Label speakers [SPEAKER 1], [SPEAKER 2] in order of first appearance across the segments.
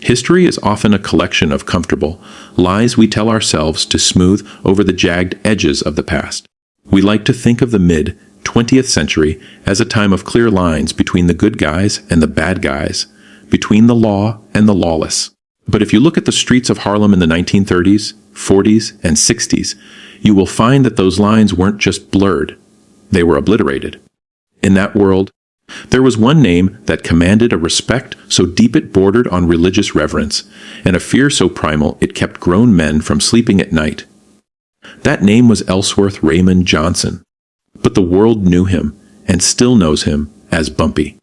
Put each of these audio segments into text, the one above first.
[SPEAKER 1] History is often a collection of comfortable lies we tell ourselves to smooth over the jagged edges of the past. We like to think of the mid-20th century as a time of clear lines between the good guys and the bad guys, between the law and the lawless. But if you look at the streets of Harlem in the 1930s, 40s, and 60s, you will find that those lines weren't just blurred, they were obliterated. In that world, there was one name that commanded a respect so deep it bordered on religious reverence, and a fear so primal it kept grown men from sleeping at night. That name was Ellsworth Raymond Johnson, but the world knew him, and still knows him, as Bumpy.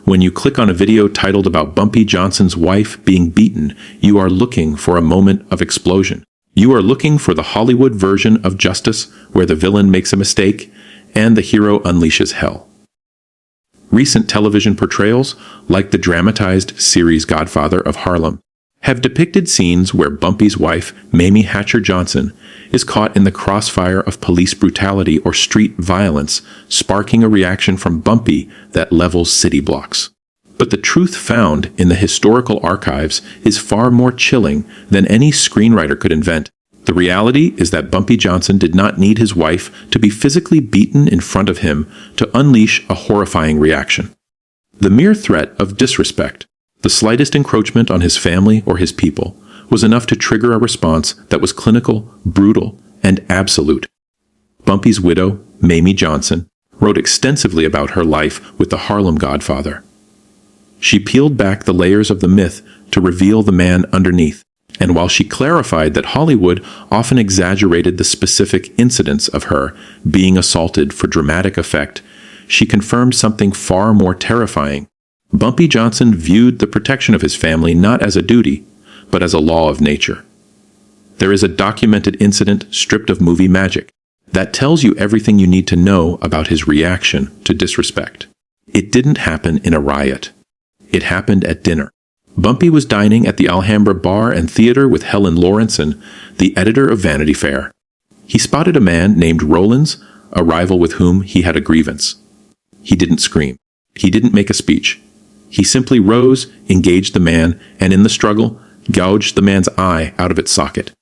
[SPEAKER 1] When you click on a video titled about Bumpy Johnson's wife being beaten, you are looking for a moment of explosion. You are looking for the Hollywood version of justice, where the villain makes a mistake, and the hero unleashes hell. Recent television portrayals, like the dramatized series Godfather of Harlem, have depicted scenes where Bumpy's wife, Mayme Johnson, is caught in the crossfire of police brutality or street violence, sparking a reaction from Bumpy that levels city blocks. But the truth found in the historical archives is far more chilling than any screenwriter could invent. The reality is that Bumpy Johnson did not need his wife to be physically beaten in front of him to unleash a horrifying reaction. The mere threat of disrespect, the slightest encroachment on his family or his people, was enough to trigger a response that was clinical, brutal, and absolute. Bumpy's widow, Mayme Johnson, wrote extensively about her life with the Harlem Godfather. She peeled back the layers of the myth to reveal the man underneath. And while she clarified that Hollywood often exaggerated the specific incidents of her being assaulted for dramatic effect, she confirmed something far more terrifying. Bumpy Johnson viewed the protection of his family not as a duty, but as a law of nature. There is a documented incident stripped of movie magic that tells you everything you need to know about his reaction to disrespect. It didn't happen in a riot. It happened at dinner. Bumpy was dining at the Alhambra Bar and Theater with Helen Lawrenson, the editor of Vanity Fair. He spotted a man named Rollins, a rival with whom he had a grievance. He didn't scream. He didn't make a speech. He simply rose, engaged the man, and in the struggle, gouged the man's eye out of its socket.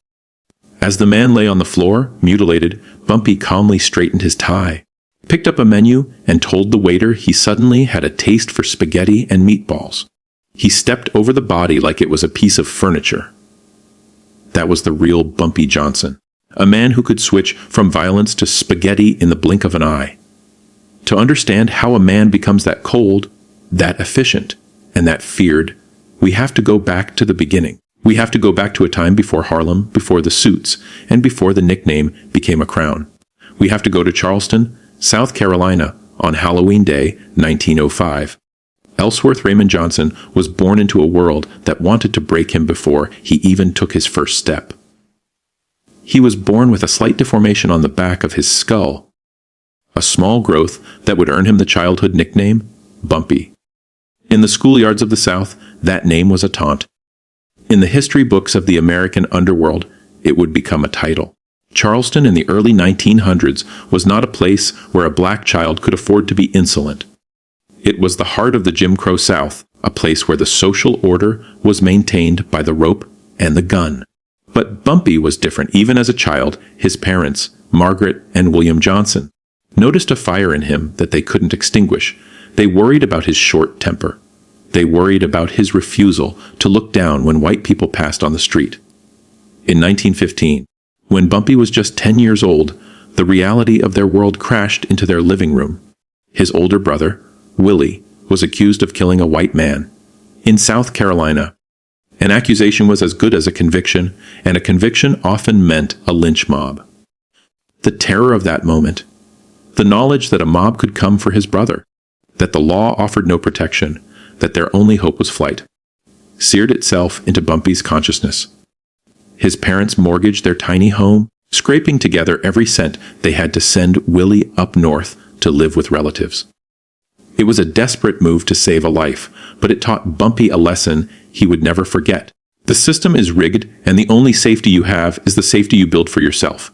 [SPEAKER 1] As the man lay on the floor, mutilated, Bumpy calmly straightened his tie, picked up a menu, and told the waiter he suddenly had a taste for spaghetti and meatballs. He stepped over the body like it was a piece of furniture. That was the real Bumpy Johnson, a man who could switch from violence to spaghetti in the blink of an eye. To understand how a man becomes that cold, that efficient, and that feared, we have to go back to the beginning. We have to go back to a time before Harlem, before the suits, and before the nickname became a crown. We have to go to Charleston, South Carolina, on Halloween Day, 1905. Ellsworth Raymond Johnson was born into a world that wanted to break him before he even took his first step. He was born with a slight deformation on the back of his skull, a small growth that would earn him the childhood nickname, Bumpy. In the schoolyards of the South, that name was a taunt. In the history books of the American underworld, it would become a title. Charleston in the early 1900s was not a place where a black child could afford to be insolent. It was the heart of the Jim Crow South, a place where the social order was maintained by the rope and the gun. But Bumpy was different. Even as a child, his parents, Margaret and William Johnson, noticed a fire in him that they couldn't extinguish. They worried about his short temper. They worried about his refusal to look down when white people passed on the street. In 1915, when Bumpy was just 10 years old, the reality of their world crashed into their living room. His older brother, Willie, was accused of killing a white man in South Carolina. An accusation was as good as a conviction, and a conviction often meant a lynch mob. The terror of that moment, the knowledge that a mob could come for his brother, that the law offered no protection, that their only hope was flight, seared itself into Bumpy's consciousness. His parents mortgaged their tiny home, scraping together every cent they had to send Willie up north to live with relatives. It was a desperate move to save a life, but it taught Bumpy a lesson he would never forget. The system is rigged, and the only safety you have is the safety you build for yourself.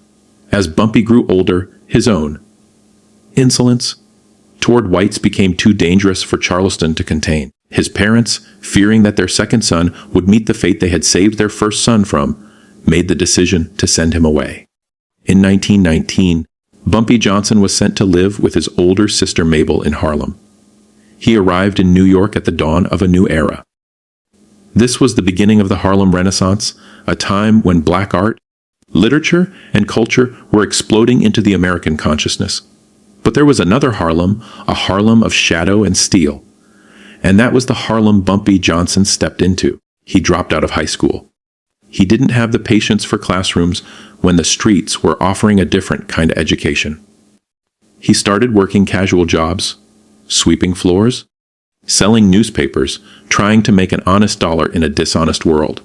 [SPEAKER 1] As Bumpy grew older, his own insolence toward whites became too dangerous for Charleston to contain. His parents, fearing that their second son would meet the fate they had saved their first son from, made the decision to send him away. In 1919, Bumpy Johnson was sent to live with his older sister Mabel in Harlem. He arrived in New York at the dawn of a new era. This was the beginning of the Harlem Renaissance, a time when black art, literature, and culture were exploding into the American consciousness. But there was another Harlem, a Harlem of shadow and steel. And that was the Harlem Bumpy Johnson stepped into. He dropped out of high school. He didn't have the patience for classrooms when the streets were offering a different kind of education. He started working casual jobs, sweeping floors, selling newspapers, trying to make an honest dollar in a dishonest world.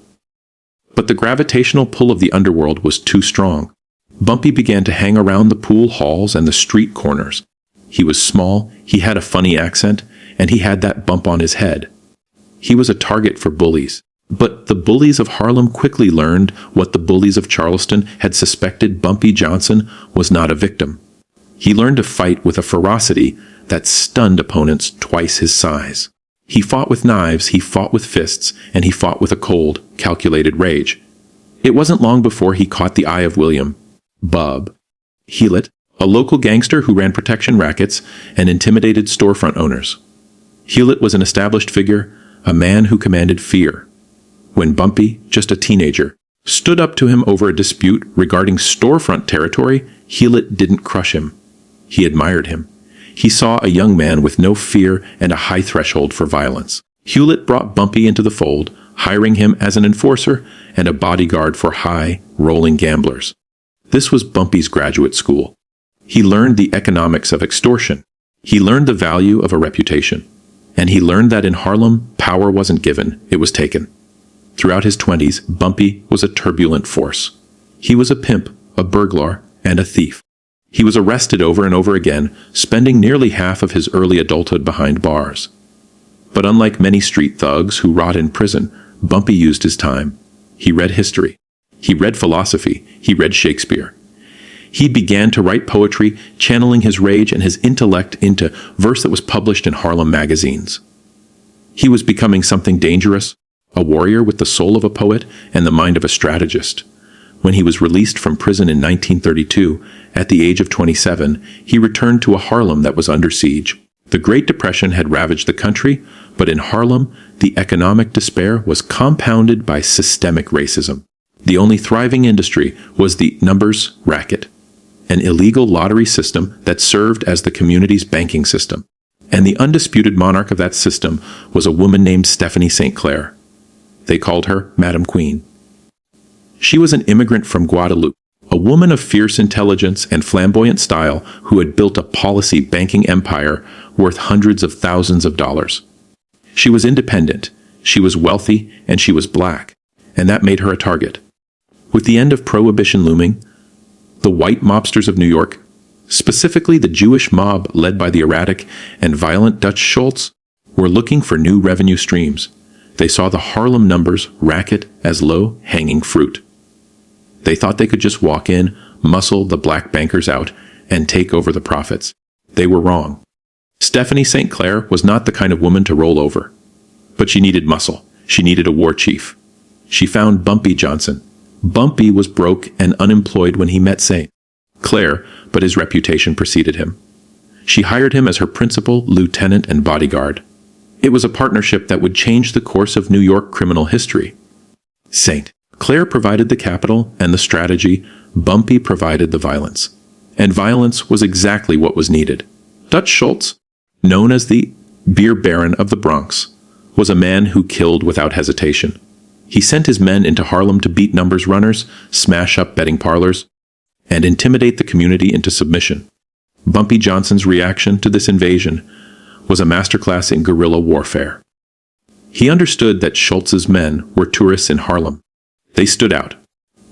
[SPEAKER 1] But the gravitational pull of the underworld was too strong. Bumpy began to hang around the pool halls and the street corners. He was small, he had a funny accent, and he had that bump on his head. He was a target for bullies. But the bullies of Harlem quickly learned what the bullies of Charleston had suspected. Bumpy Johnson was not a victim. He learned to fight with a ferocity that stunned opponents twice his size. He fought with knives, he fought with fists, and he fought with a cold, calculated rage. It wasn't long before he caught the eye of William Bub Hewlett, a local gangster who ran protection rackets and intimidated storefront owners. Hewlett was an established figure, a man who commanded fear. When Bumpy, just a teenager, stood up to him over a dispute regarding storefront territory, Hewlett didn't crush him. He admired him. He saw a young man with no fear and a high threshold for violence. Hewlett brought Bumpy into the fold, hiring him as an enforcer and a bodyguard for high, rolling gamblers. This was Bumpy's graduate school. He learned the economics of extortion. He learned the value of a reputation. And he learned that in Harlem, power wasn't given, it was taken. Throughout his 20s, Bumpy was a turbulent force. He was a pimp, a burglar, and a thief. He was arrested over and over again, spending nearly half of his early adulthood behind bars. But unlike many street thugs who rot in prison, Bumpy used his time. He read history. He read philosophy. He read Shakespeare. He began to write poetry, channeling his rage and his intellect into verse that was published in Harlem magazines. He was becoming something dangerous, a warrior with the soul of a poet and the mind of a strategist. When he was released from prison in 1932, at the age of 27, he returned to a Harlem that was under siege. The Great Depression had ravaged the country, but in Harlem, the economic despair was compounded by systemic racism. The only thriving industry was the numbers racket, an illegal lottery system that served as the community's banking system. And the undisputed monarch of that system was a woman named Stephanie St. Clair. They called her Madam Queen. She was an immigrant from Guadeloupe, a woman of fierce intelligence and flamboyant style who had built a policy banking empire worth hundreds of thousands of dollars. She was independent, she was wealthy, and she was black, and that made her a target. With the end of Prohibition looming, the white mobsters of New York, specifically the Jewish mob led by the erratic and violent Dutch Schultz, were looking for new revenue streams. They saw the Harlem numbers racket as low-hanging fruit. They thought they could just walk in, muscle the black bankers out, and take over the profits. They were wrong. Stephanie St. Clair was not the kind of woman to roll over. But she needed muscle. She needed a war chief. She found Bumpy Johnson. Bumpy was broke and unemployed when he met St. Clair, but his reputation preceded him. She hired him as her principal, lieutenant, and bodyguard. It was a partnership that would change the course of New York criminal history. St. Clair provided the capital and the strategy, Bumpy provided the violence. And violence was exactly what was needed. Dutch Schultz, known as the beer baron of the Bronx, was a man who killed without hesitation. He sent his men into Harlem to beat numbers runners, smash up betting parlors, and intimidate the community into submission. Bumpy Johnson's reaction to this invasion was a masterclass in guerrilla warfare. He understood that Schultz's men were tourists in Harlem. They stood out.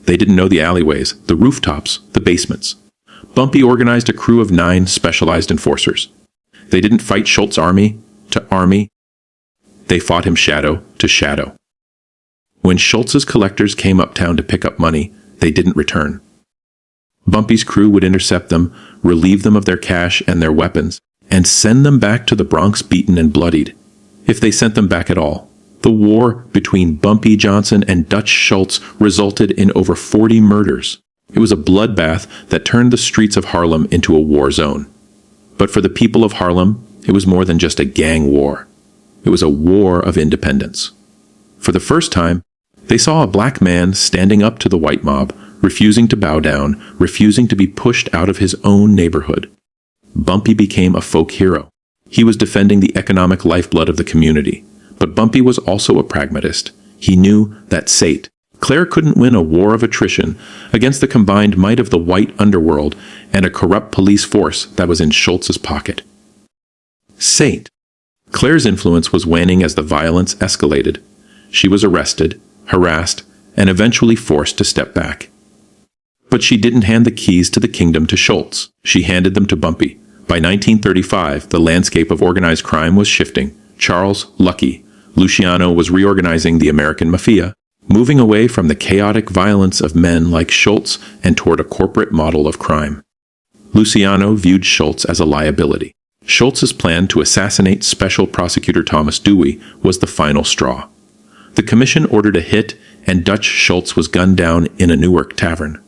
[SPEAKER 1] They didn't know the alleyways, the rooftops, the basements. Bumpy organized a crew of 9 specialized enforcers. They didn't fight Schultz's army to army. They fought him shadow to shadow. When Schultz's collectors came uptown to pick up money, they didn't return. Bumpy's crew would intercept them, relieve them of their cash and their weapons, and send them back to the Bronx beaten and bloodied. if they sent them back at all. The war between Bumpy Johnson and Dutch Schultz resulted in over 40 murders. It was a bloodbath that turned the streets of Harlem into a war zone. But for the people of Harlem, it was more than just a gang war. It was a war of independence. For the first time, they saw a black man standing up to the white mob, refusing to bow down, refusing to be pushed out of his own neighborhood. Bumpy became a folk hero. He was defending the economic lifeblood of the community. But Bumpy was also a pragmatist. He knew that Claire couldn't win a war of attrition against the combined might of the white underworld and a corrupt police force that was in Schultz's pocket. Claire's influence was waning as the violence escalated. She was arrested, harassed, and eventually forced to step back. But she didn't hand the keys to the kingdom to Schultz. She handed them to Bumpy. By 1935, the landscape of organized crime was shifting. Charles Lucky Luciano was reorganizing the American mafia, moving away from the chaotic violence of men like Schultz and toward a corporate model of crime. Luciano viewed Schultz as a liability. Schultz's plan to assassinate Special Prosecutor Thomas Dewey was the final straw. The commission ordered a hit, and Dutch Schultz was gunned down in a Newark tavern.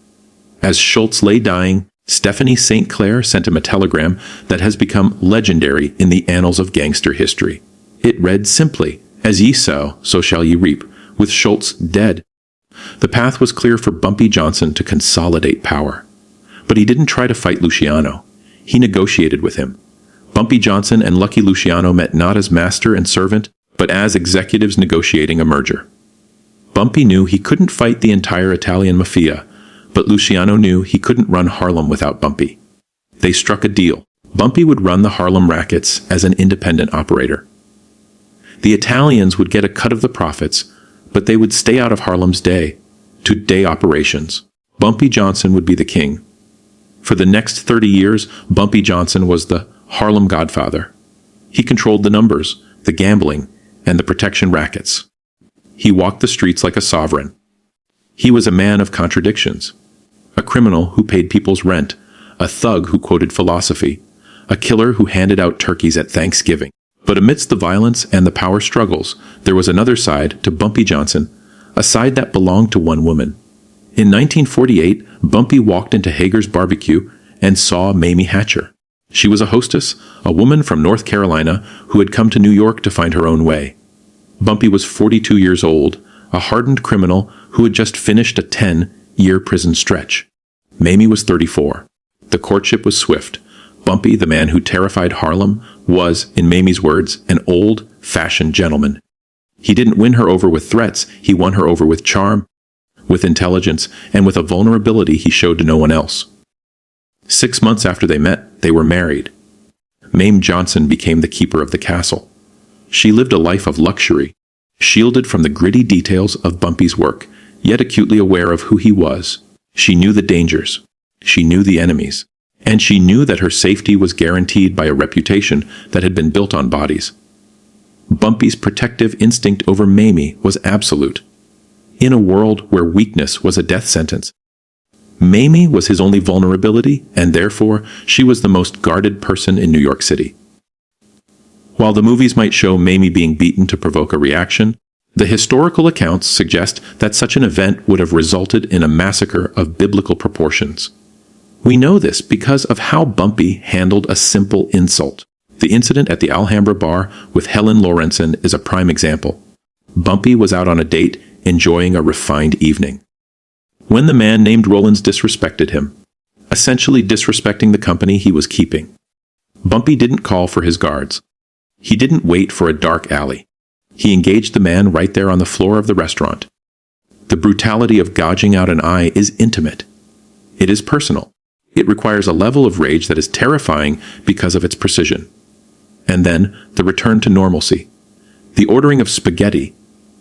[SPEAKER 1] As Schultz lay dying, Stephanie St. Clair sent him a telegram that has become legendary in the annals of gangster history. It read simply, "As ye sow, so shall ye reap," with Schultz dead. The path was clear for Bumpy Johnson to consolidate power. But he didn't try to fight Luciano. He negotiated with him. Bumpy Johnson and Lucky Luciano met not as master and servant, but as executives negotiating a merger. Bumpy knew he couldn't fight the entire Italian mafia, but Luciano knew he couldn't run Harlem without Bumpy. They struck a deal. Bumpy would run the Harlem rackets as an independent operator. The Italians would get a cut of the profits, but they would stay out of Harlem's day-to-day operations. Bumpy Johnson would be the king. For the next 30 years, Bumpy Johnson was the Harlem Godfather. He controlled the numbers, the gambling, and the protection rackets. He walked the streets like a sovereign. He was a man of contradictions. A criminal who paid people's rent, a thug who quoted philosophy, a killer who handed out turkeys at Thanksgiving. But amidst the violence and the power struggles, there was another side to Bumpy Johnson, a side that belonged to one woman. In 1948, Bumpy walked into Hager's barbecue and saw Mayme Hatcher. She was a hostess, a woman from North Carolina who had come to New York to find her own way. Bumpy was 42 years old, a hardened criminal who had just finished a 10-year prison stretch. Mayme was 34. The courtship was swift. Bumpy, the man who terrified Harlem, was, in Mayme's words, an old-fashioned gentleman. He didn't win her over with threats, he won her over with charm, with intelligence, and with a vulnerability he showed to no one else. 6 months after they met, they were married. Mayme Johnson became the keeper of the castle. She lived a life of luxury, shielded from the gritty details of Bumpy's work, yet acutely aware of who he was. She knew the dangers. She knew the enemies. And she knew that her safety was guaranteed by a reputation that had been built on bodies. Bumpy's protective instinct over Mayme was absolute. In a world where weakness was a death sentence, Mayme was his only vulnerability, and therefore she was the most guarded person in New York City. While the movies might show Mayme being beaten to provoke a reaction, the historical accounts suggest that such an event would have resulted in a massacre of biblical proportions. We know this because of how Bumpy handled a simple insult. The incident at the Alhambra bar with Helen Lorenzen is a prime example. Bumpy was out on a date, enjoying a refined evening, when the man named Rollins disrespected him, essentially disrespecting the company he was keeping. Bumpy didn't call for his guards. He didn't wait for a dark alley. He engaged the man right there on the floor of the restaurant. The brutality of gouging out an eye is intimate. It is personal. It requires a level of rage that is terrifying because of its precision. And then, the return to normalcy. The ordering of spaghetti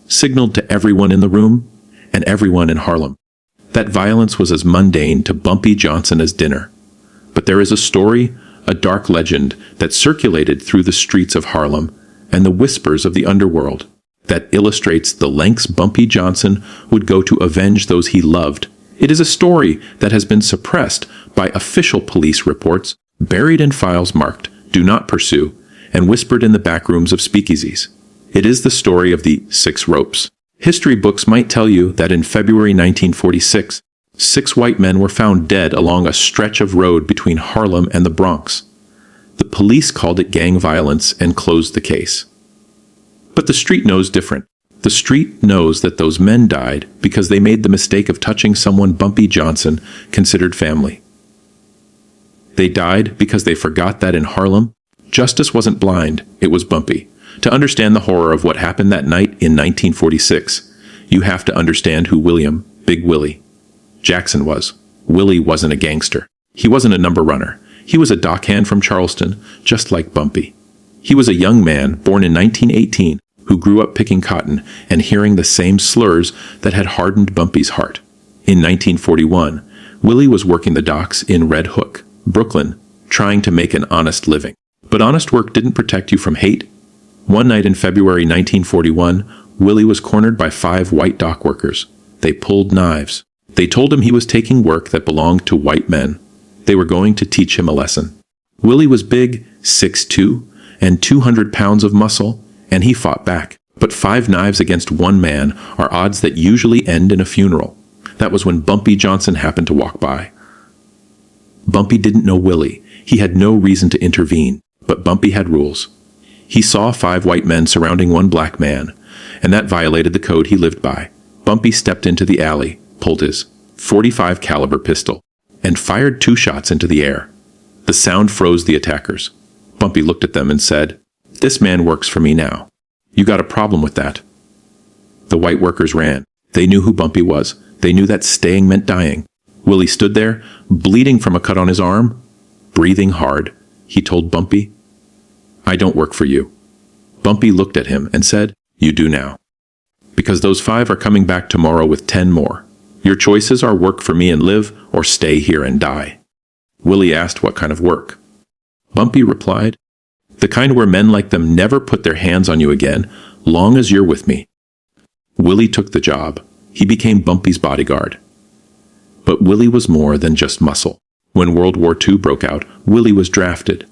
[SPEAKER 1] signaled to everyone in the room and everyone in Harlem that violence was as mundane to Bumpy Johnson as dinner. But there is a story, a dark legend, that circulated through the streets of Harlem and the whispers of the underworld that illustrates the lengths Bumpy Johnson would go to avenge those he loved. It is a story that has been suppressed by official police reports, buried in files marked "Do Not Pursue," and whispered in the back rooms of speakeasies. It is the story of the 6 ropes. History books might tell you that in February 1946, 6 white men were found dead along a stretch of road between Harlem and the Bronx. The police called it gang violence and closed the case. But the street knows different. The street knows that those men died because they made the mistake of touching someone Bumpy Johnson considered family. They died because they forgot that in Harlem, justice wasn't blind, it was Bumpy. To understand the horror of what happened that night in 1946, you have to understand who William, Big Willie, Jackson was. Willie wasn't a gangster. He wasn't a number runner. He was a dockhand from Charleston, just like Bumpy. He was a young man born in 1918 who grew up picking cotton and hearing the same slurs that had hardened Bumpy's heart. In 1941, Willie was working the docks in Red Hook, Brooklyn, trying to make an honest living. But honest work didn't protect you from hate. One night in February 1941, Willie was cornered by 5 white dock workers. They pulled knives. They told him he was taking work that belonged to white men. They were going to teach him a lesson. Willie was big, 6'2", and 200 pounds of muscle, and he fought back. But 5 knives against 1 man are odds that usually end in a funeral. That was when Bumpy Johnson happened to walk by. Bumpy didn't know Willie. He had no reason to intervene, but Bumpy had rules. He saw 5 white men surrounding 1 black man, and that violated the code he lived by. Bumpy stepped into the alley, pulled his .45 caliber pistol, and fired 2 shots into the air. The sound froze the attackers. Bumpy looked at them and said, "This man works for me now. You got a problem with that?" The white workers ran. They knew who Bumpy was. They knew that staying meant dying. Willie stood there, bleeding from a cut on his arm, breathing hard. He told Bumpy, "I don't work for you." Bumpy looked at him and said, "You do now. Because those 5 are coming back tomorrow with 10 more. Your choices are work for me and live, or stay here and die." Willie asked what kind of work. Bumpy replied, "The kind where men like them never put their hands on you again, long as you're with me." Willie took the job. He became Bumpy's bodyguard. But Willie was more than just muscle. When World War II broke out, Willie was drafted.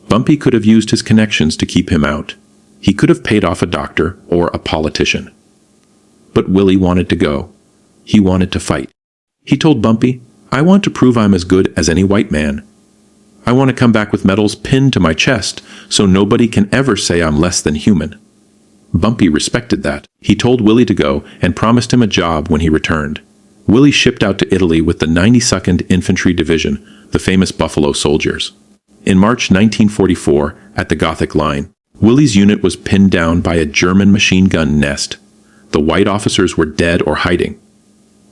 [SPEAKER 1] Bumpy could have used his connections to keep him out. He could have paid off a doctor or a politician. But Willie wanted to go. He wanted to fight. He told Bumpy, "I want to prove I'm as good as any white man. I want to come back with medals pinned to my chest so nobody can ever say I'm less than human." Bumpy respected that. He told Willie to go and promised him a job when he returned. Willie shipped out to Italy with the 92nd Infantry Division, the famous Buffalo Soldiers. In March 1944, at the Gothic Line, Willie's unit was pinned down by a German machine gun nest. The white officers were dead or hiding.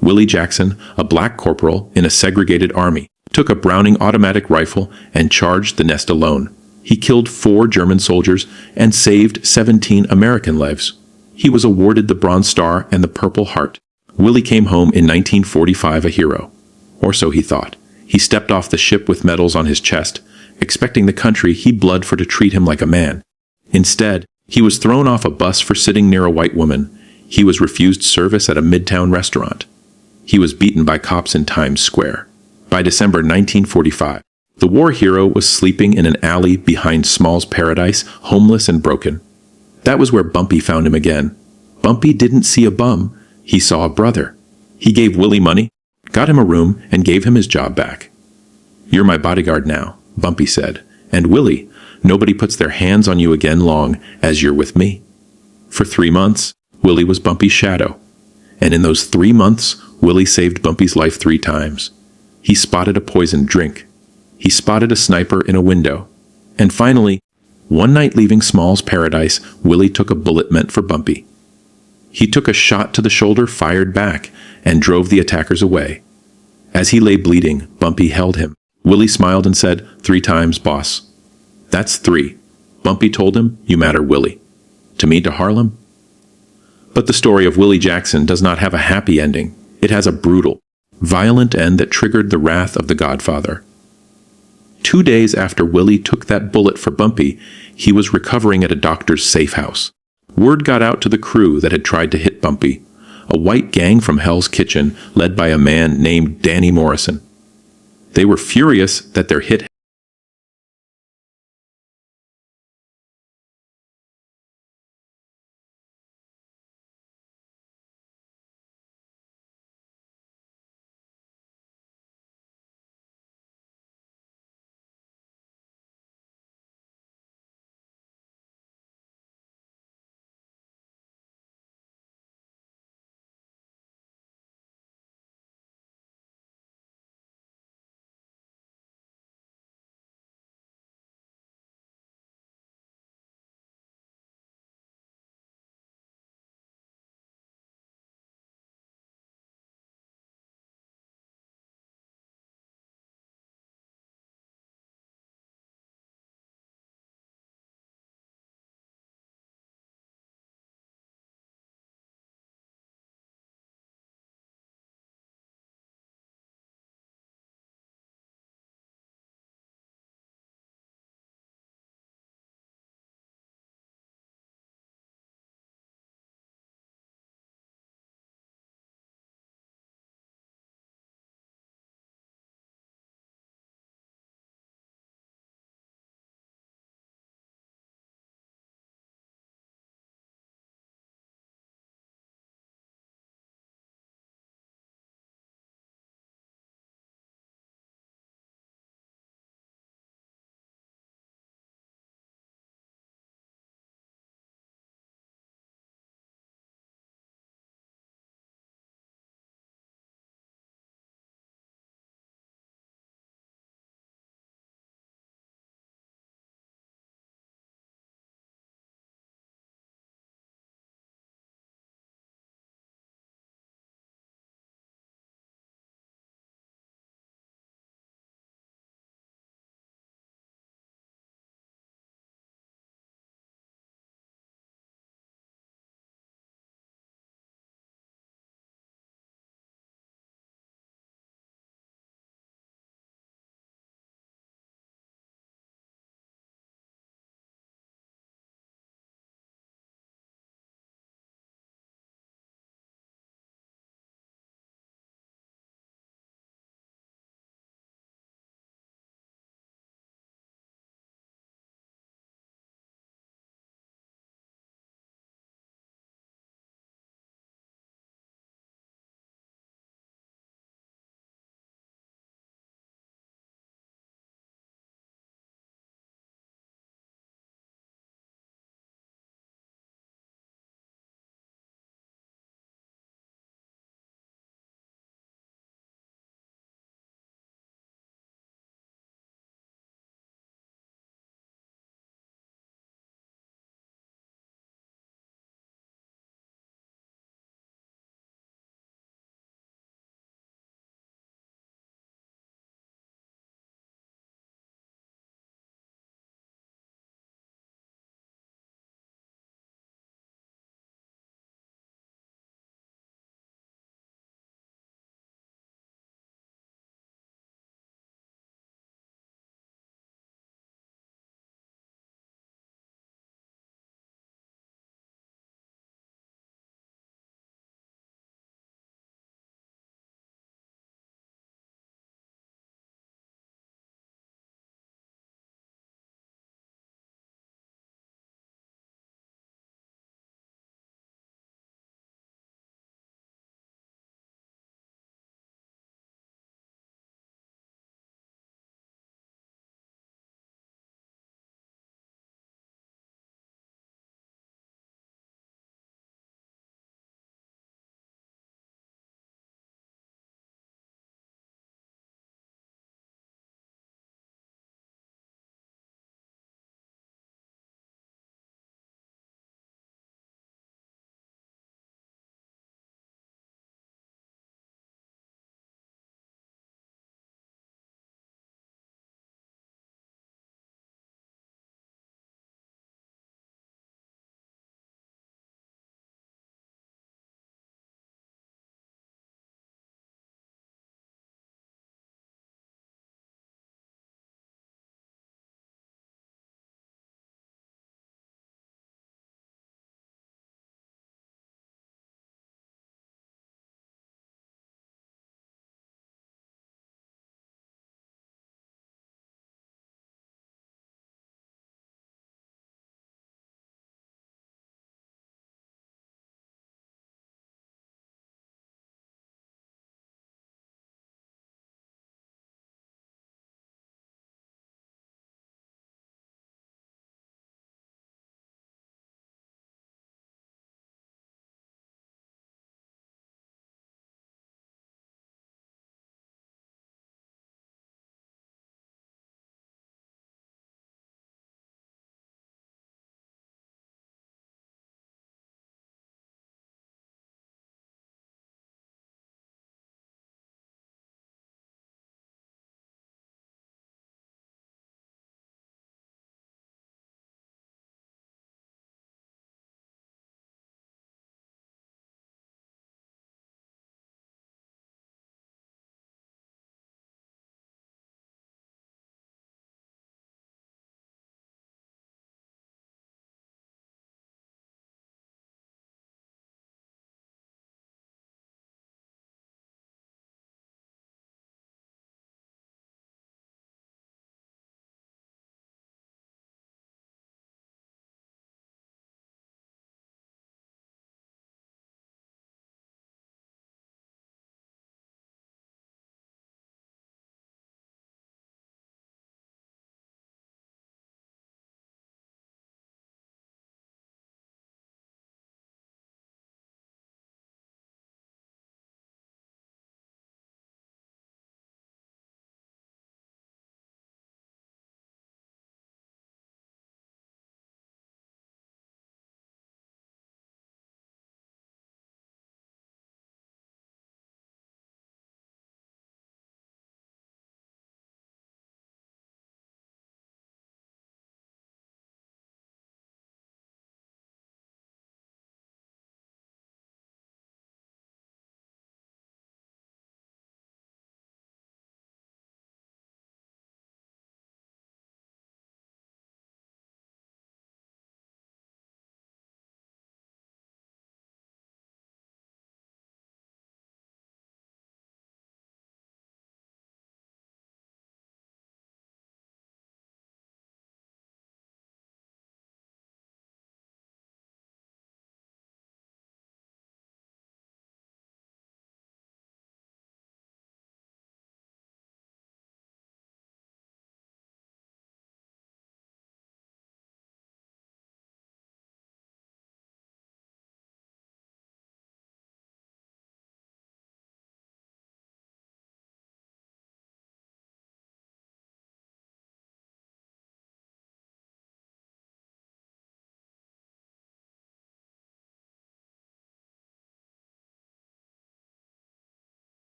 [SPEAKER 1] Willie Jackson, a black corporal in a segregated army, took a Browning automatic rifle and charged the nest alone. He killed 4 German soldiers and saved 17 American lives. He was awarded the Bronze Star and the Purple Heart. Willie came home in 1945 a hero. Or so he thought. He stepped off the ship with medals on his chest, expecting the country he bled for to treat him like a man. Instead, he was thrown off a bus for sitting near a white woman. He was refused service at a midtown restaurant. He was beaten by cops in Times Square. By December 1945, the war hero was sleeping in an alley behind Small's Paradise, homeless and broken. That was where Bumpy found him again. Bumpy didn't see a bum. He saw a brother. He gave Willie money, got him a room, and gave him his job back. "You're my bodyguard now," Bumpy said. "And Willie, nobody puts their hands on you again long as you're with me." For 3 months, Willie was Bumpy's shadow. And in those 3 months, Willie saved Bumpy's life 3 times. He spotted a poisoned drink. He spotted a sniper in a window. And finally, one night leaving Small's Paradise, Willie took a bullet meant for Bumpy. He took a shot to the shoulder, fired back, and drove the attackers away. As he lay bleeding, Bumpy held him. Willie smiled and said, "3 times, boss." "That's 3. Bumpy told him, "You matter, Willie." To me, to Harlem. But the story of Willie Jackson does not have a happy ending. It has a brutal, violent end that triggered the wrath of the Godfather. 2 days after Willie took that bullet for Bumpy, he was recovering at a doctor's safe house. Word got out to the crew that had tried to hit Bumpy, a white gang from Hell's Kitchen led by a man named Danny Morrison. They were furious that their hit